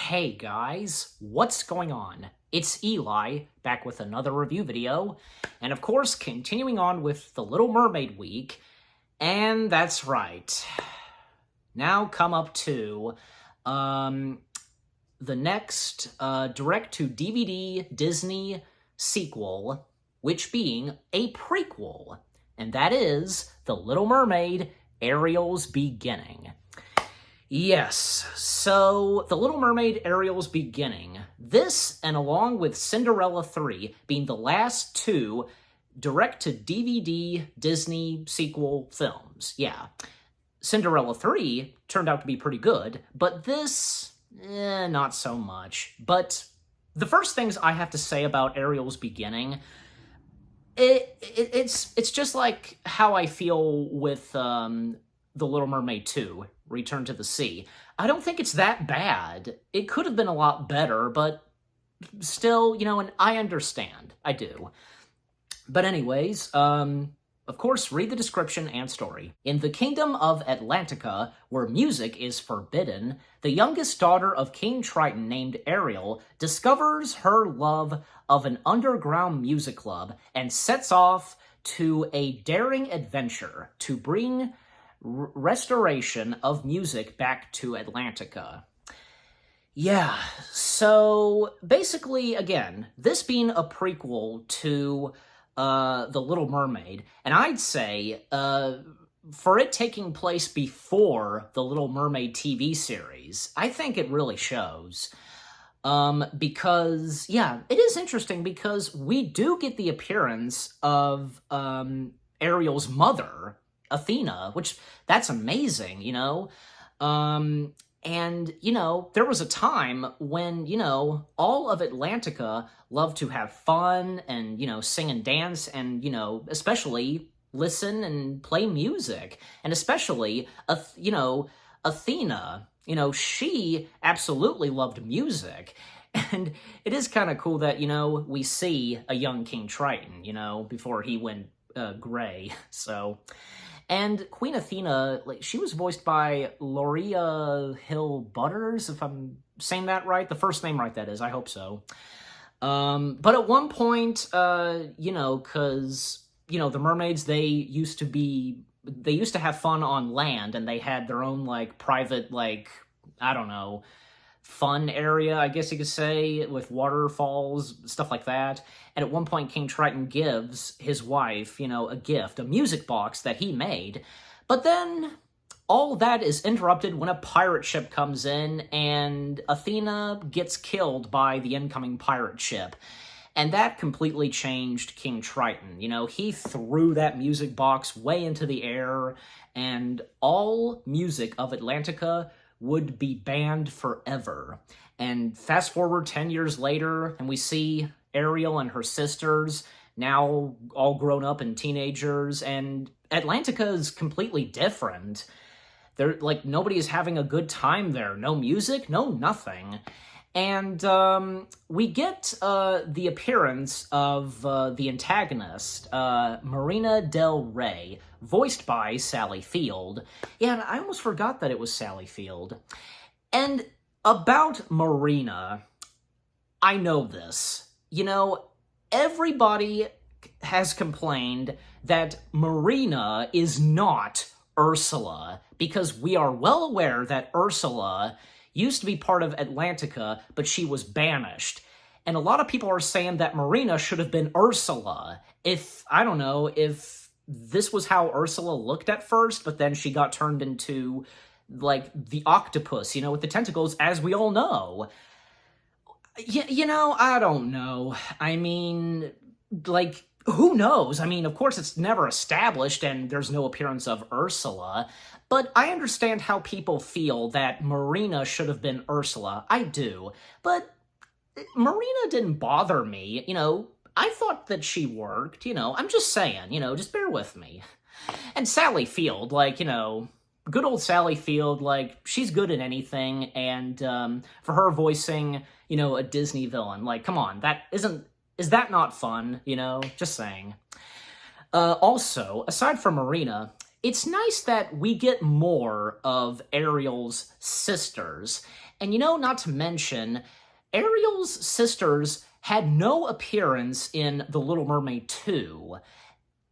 Hey guys, what's going on? It's Eli, back with another review video, and of course, continuing on with the Little Mermaid week, and that's right. Now come up to, the next, direct-to-DVD Disney sequel, which being a prequel, and that is The Little Mermaid, Ariel's Beginning. Yes, so The Little Mermaid, Ariel's Beginning. This, and along with Cinderella 3, being the last two direct-to-DVD Disney sequel films. Yeah. Cinderella 3 turned out to be pretty good, but this, not so much. But the first things I have to say about Ariel's Beginning, it's just like how I feel with The Little Mermaid 2, Return to the Sea. I don't think it's that bad. It could have been a lot better, but still, and I understand. I do. But anyways, of course, read the description and story. In the kingdom of Atlantica, where music is forbidden, the youngest daughter of King Triton named Ariel discovers her love of an underground music club and sets off to a daring adventure to bring restoration of music back to Atlantica. Yeah, so basically, again, this being a prequel to The Little Mermaid, and I'd say for it taking place before the Little Mermaid TV series, I think it really shows. Because, yeah, it is interesting because we do get the appearance of Ariel's mother, Athena, which, that's amazing, and, there was a time when, all of Atlantica loved to have fun and, sing and dance and, especially listen and play music. And especially, Athena, she absolutely loved music. And it is kind of cool that, we see a young King Triton, before he went gray, so... And Queen Athena, she was voiced by Loria Hill Butters, if I'm saying that right. The first name right, that is. I hope so. But at one point, because, the mermaids, they used to have fun on land, and they had their own, private, I don't know, fun area, I guess you could say, with waterfalls, stuff like that. And at one point, King Triton gives his wife, a gift, a music box that he made. But then all that is interrupted when a pirate ship comes in and Athena gets killed by the incoming pirate ship. And that completely changed King Triton. He threw that music box way into the air, and all music of Atlantica would be banned forever. And fast forward 10 years later, and we see Ariel and her sisters now all grown up and teenagers, and Atlantica is completely different. They're nobody is having a good time there. No music, no nothing. And we get the appearance of the antagonist, Marina Del Rey, voiced by Sally Field. Yeah, and I almost forgot that it was Sally Field. And about Marina, I know this. Everybody has complained that Marina is not Ursula, because we are well aware that Ursula used to be part of Atlantica, but she was banished. And a lot of people are saying that Marina should have been Ursula. I don't know, if this was how Ursula looked at first, but then she got turned into, the octopus, with the tentacles, as we all know. I don't know. I mean, who knows? I mean, of course, it's never established, and there's no appearance of Ursula, but I understand how people feel that Marina should have been Ursula. I do. But Marina didn't bother me, I thought that she worked, I'm just saying, just bear with me. And Sally Field, good old Sally Field, she's good at anything, and for her voicing, a Disney villain, come on, is that not fun, just saying. Also, aside from Marina, it's nice that we get more of Ariel's sisters, And not to mention, Ariel's sisters had no appearance in The Little Mermaid 2.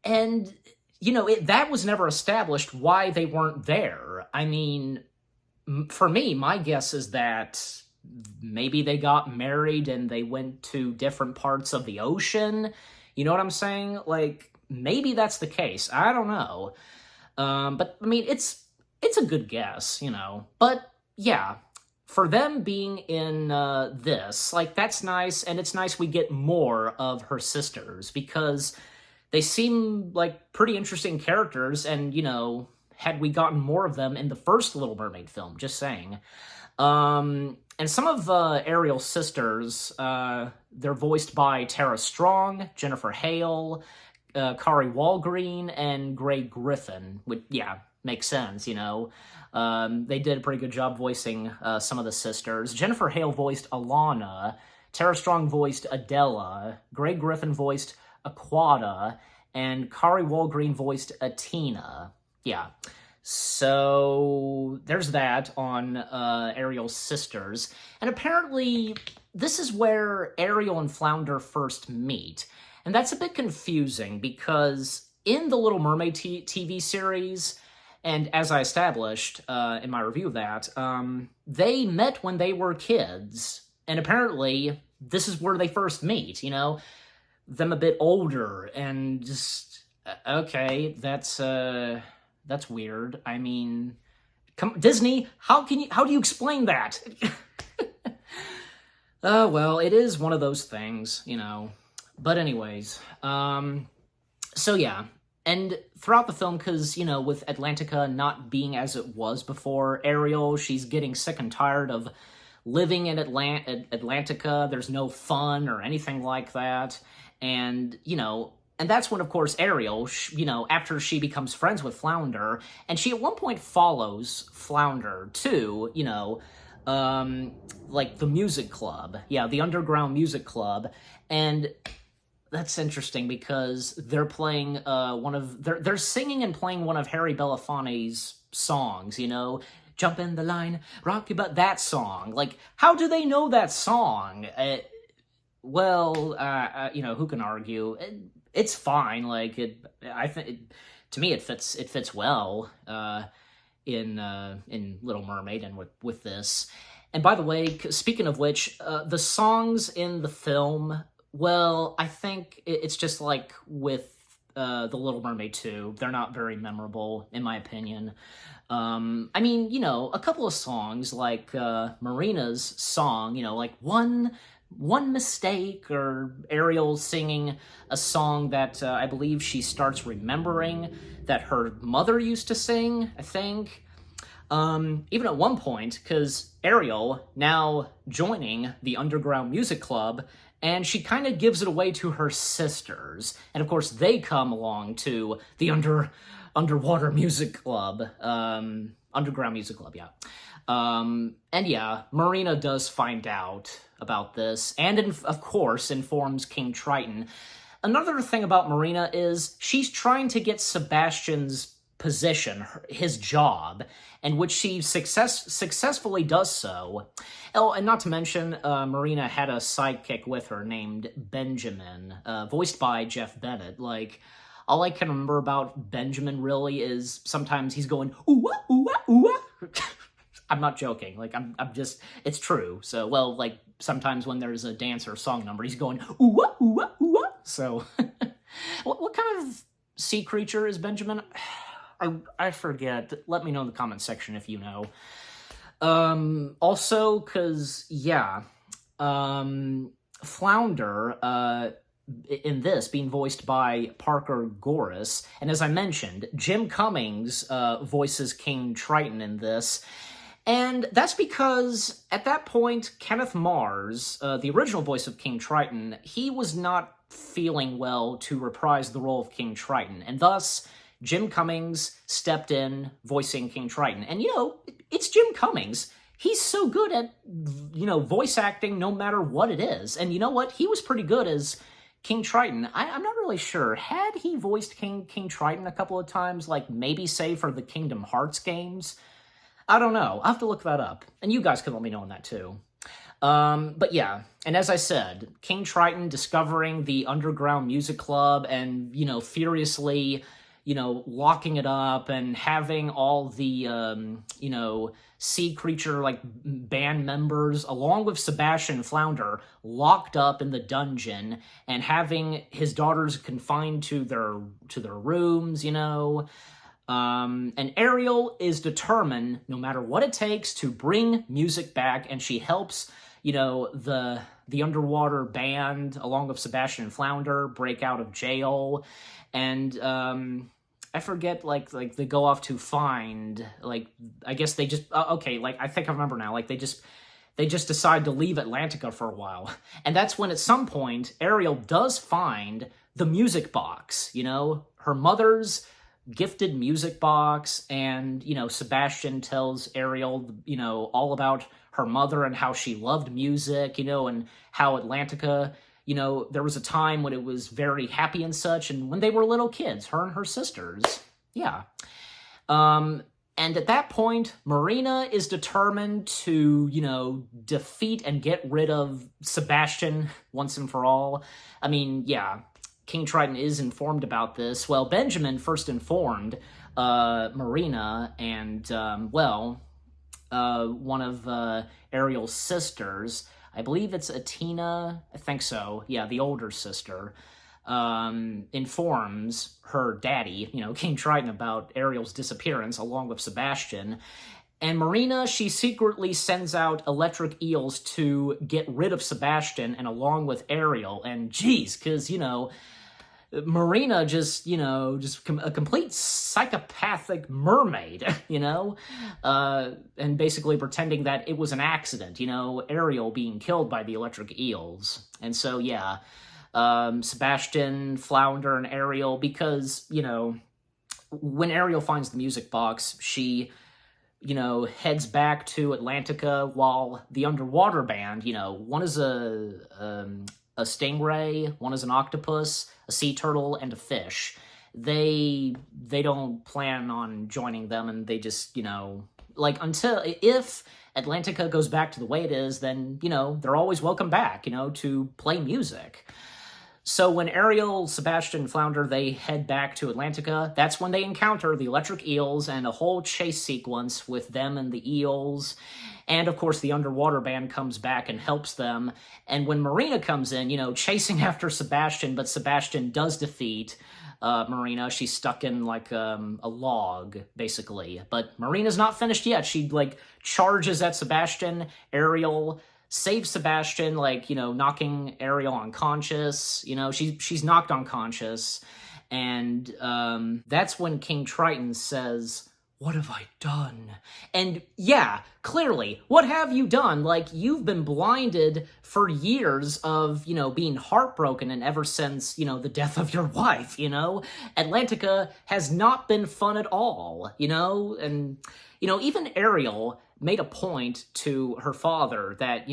And, that was never established why they weren't there. I mean, for me, my guess is that maybe they got married and they went to different parts of the ocean. You know what I'm saying? Like, maybe that's the case. I don't know. But, I mean, it's a good guess, But, yeah, for them being in this, like, that's nice, and it's nice we get more of her sisters, because they seem like pretty interesting characters, and, had we gotten more of them in the first Little Mermaid film, just saying. And some of Ariel's sisters, they're voiced by Tara Strong, Jennifer Hale, Kari Walgreen, and Grey Griffin, which, yeah, makes sense, They did a pretty good job voicing some of the sisters. Jennifer Hale voiced Alana, Tara Strong voiced Adela, Grey Griffin voiced Aquata, and Kari Walgreen voiced Atina. Yeah. So there's that on Ariel's sisters. And apparently this is where Ariel and Flounder first meet. And that's a bit confusing because in the Little Mermaid TV series, and as I established in my review of that, they met when they were kids. And apparently this is where they first meet, them a bit older, and just, okay, that's weird. I mean, Disney, how do you explain that? Well, it is one of those things, But anyways, so yeah. And throughout the film, because, with Atlantica not being as it was before, Ariel, she's getting sick and tired of living in Atlantica. There's no fun or anything like that. And, and that's when, of course, Ariel, after she becomes friends with Flounder, and she at one point follows Flounder to, like the music club. Yeah, the underground music club. And that's interesting because they're playing they're singing and playing one of Harry Belafonte's songs, Jump in the line, rock your butt, that song. Like, how do they know that song? Who can argue? It's fine. Like, I think to me it fits well in Little Mermaid and with this. And by the way, speaking of which, the songs in the film, well, I think it's just like with The Little Mermaid 2. They're not very memorable, in my opinion. I mean, a couple of songs like Marina's song, like One Mistake, or Ariel singing a song that I believe she starts remembering that her mother used to sing, I think. Even at one point, because Ariel now joining the underground music club, and she kind of gives it away to her sisters. And of course, they come along to the underwater music club, underground music club, yeah. And yeah, Marina does find out about this, and of course informs King Triton. Another thing about Marina is she's trying to get Sebastian's position, his job, and which she successfully does so. Oh, and not to mention, Marina had a sidekick with her named Benjamin, voiced by Jeff Bennett. Like, all I can remember about Benjamin really is sometimes he's going, ooh-ah, ooh-ah, ooh-ah. I'm not joking. Like, I'm just, it's true. So, well, like, sometimes when there's a dance or a song number, he's going, ooh-ah, ooh-ah, ooh-ah. So, what kind of sea creature is Benjamin? I forget. Let me know in the comment section if you know. Also, because, yeah, Flounder, in this, being voiced by Parker Goris, and as I mentioned, Jim Cummings voices King Triton in this, and that's because, at that point, Kenneth Mars, the original voice of King Triton, he was not feeling well to reprise the role of King Triton, and thus Jim Cummings stepped in voicing King Triton. And, it's Jim Cummings. He's so good at, voice acting no matter what it is. And you know what? He was pretty good as King Triton. I'm not really sure. Had he voiced King Triton a couple of times, like maybe say for the Kingdom Hearts games? I don't know. I'll have to look that up. And you guys can let me know on that too. But yeah, and as I said, King Triton discovering the underground music club and, furiously, locking it up and having all the, sea creature, like, band members, along with Sebastian Flounder, locked up in the dungeon and having his daughters confined to their rooms, and Ariel is determined, no matter what it takes, to bring music back, and she helps, the underwater band, along with Sebastian Flounder, break out of jail, and I forget, like they go off to find, like, I guess they just okay, like I think I remember now, like they just decide to leave Atlantica for a while, and that's when at some point Ariel does find the music box, her mother's gifted music box, and Sebastian tells Ariel all about her mother and how she loved music, and how Atlantica, there was a time when it was very happy and such, and when they were little kids, her and her sisters. Yeah. And at that point, Marina is determined to, defeat and get rid of Sebastian once and for all. I mean, yeah, King Triton is informed about this. Well, Benjamin first informed Marina and, one of Ariel's sisters. I believe it's Atina. I think so. Yeah, the older sister. Informs her daddy, King Triton, about Ariel's disappearance along with Sebastian. And Marina, she secretly sends out electric eels to get rid of Sebastian and along with Ariel. And geez, because, Marina just a complete psychopathic mermaid, and basically pretending that it was an accident, Ariel being killed by the electric eels. And so, yeah, Sebastian, Flounder, and Ariel, because, when Ariel finds the music box, she, heads back to Atlantica while the underwater band, one is a stingray, one is an octopus, a sea turtle, and a fish. They don't plan on joining them, and they just, if Atlantica goes back to the way it is, then, they're always welcome back, to play music. So when Ariel, Sebastian, Flounder, they head back to Atlantica, that's when they encounter the electric eels and a whole chase sequence with them and the eels. And, of course, the underwater band comes back and helps them. And when Marina comes in, chasing after Sebastian, but Sebastian does defeat Marina. She's stuck in, like, a log, basically. But Marina's not finished yet. She, charges at Sebastian. Ariel saves Sebastian, knocking Ariel unconscious. She's knocked unconscious. And that's when King Triton says, "What have I done?" And yeah, clearly, what have you done? You've been blinded for years of, being heartbroken, and ever since, the death of your wife, Atlantica has not been fun at all, and, even Ariel made a point to her father that,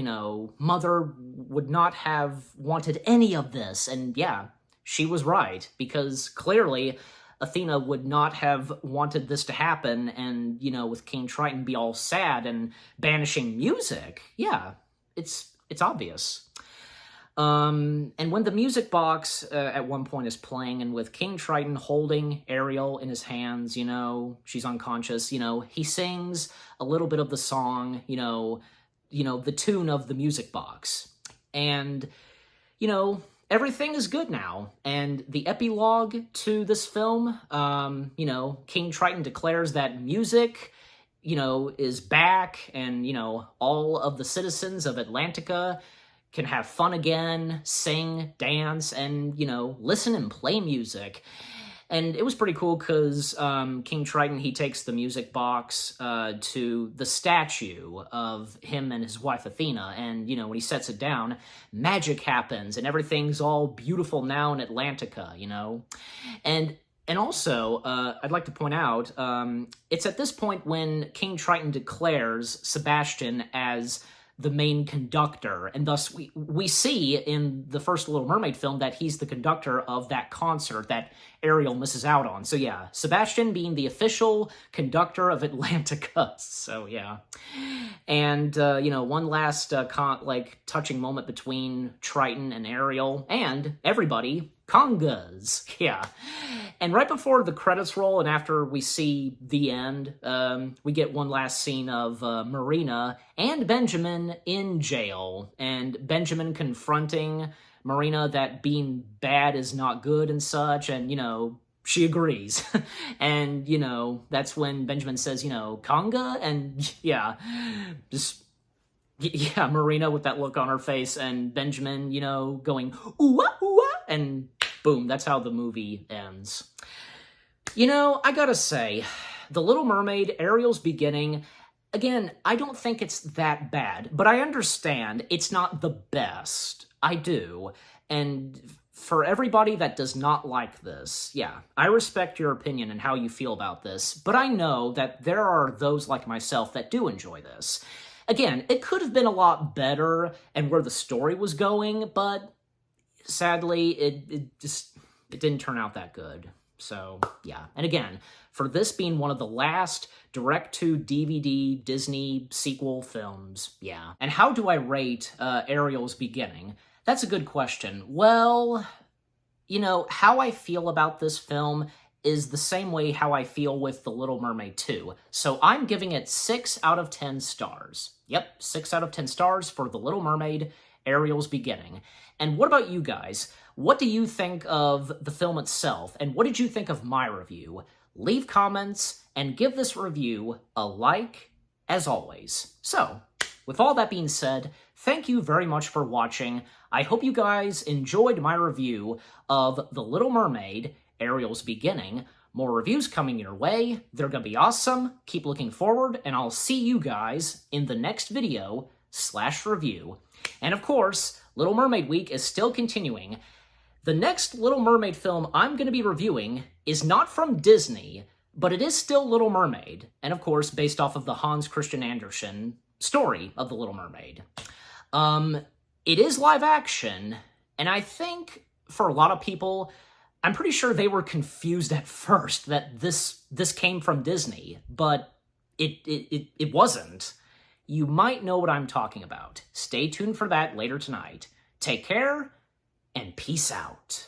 Mother would not have wanted any of this, and yeah, she was right, because clearly Athena would not have wanted this to happen, and, with King Triton be all sad and banishing music. Yeah, it's obvious. And when the music box at one point is playing, and with King Triton holding Ariel in his hands, she's unconscious, he sings a little bit of the song, the tune of the music box. And, everything is good now. And the epilogue to this film, King Triton declares that music, is back, and, all of the citizens of Atlantica can have fun again, sing, dance, and, listen and play music. And it was pretty cool because King Triton, he takes the music box to the statue of him and his wife Athena, and, when he sets it down, magic happens, and everything's all beautiful now in Atlantica, And also, I'd like to point out, it's at this point when King Triton declares Sebastian as the main conductor, and thus we see in the first Little Mermaid film that he's the conductor of that concert that Ariel misses out on. So yeah, Sebastian being the official conductor of Atlantica. So yeah. And, one last, touching moment between Triton and Ariel, and everybody, congas. Yeah. And right before the credits roll and after we see the end, we get one last scene of Marina and Benjamin in jail, and Benjamin confronting Marina that being bad is not good and such, and, she agrees. And, that's when Benjamin says, conga? And, yeah, Marina with that look on her face, and Benjamin, going, ooh-ah, ooh-ah, and boom, that's how the movie ends. I gotta say, The Little Mermaid, Ariel's beginning, again, I don't think it's that bad, but I understand it's not the best. I do. And for everybody that does not like this, yeah, I respect your opinion and how you feel about this, but I know that there are those like myself that do enjoy this. Again, it could have been a lot better and where the story was going, but sadly, it didn't turn out that good. So, yeah. And again, for this being one of the last direct-to-DVD Disney sequel films, yeah. And how do I rate Ariel's beginning? That's a good question. Well, how I feel about this film is the same way how I feel with The Little Mermaid 2. So I'm giving it 6 out of 10 stars. Yep, 6 out of 10 stars for The Little Mermaid, Ariel's beginning. And what about you guys? What do you think of the film itself? And what did you think of my review? Leave comments and give this review a like, as always. So, with all that being said, thank you very much for watching. I hope you guys enjoyed my review of The Little Mermaid, Ariel's beginning. More reviews coming your way. They're gonna be awesome. Keep looking forward, and I'll see you guys in the next video/review. And of course, Little Mermaid Week is still continuing. The next Little Mermaid film I'm going to be reviewing is not from Disney, but it is still Little Mermaid, and of course based off of the Hans Christian Andersen story of The Little Mermaid. It is live action, and I think for a lot of people, I'm pretty sure they were confused at first that this came from Disney, but it wasn't. You might know what I'm talking about. Stay tuned for that later tonight. Take care, and peace out.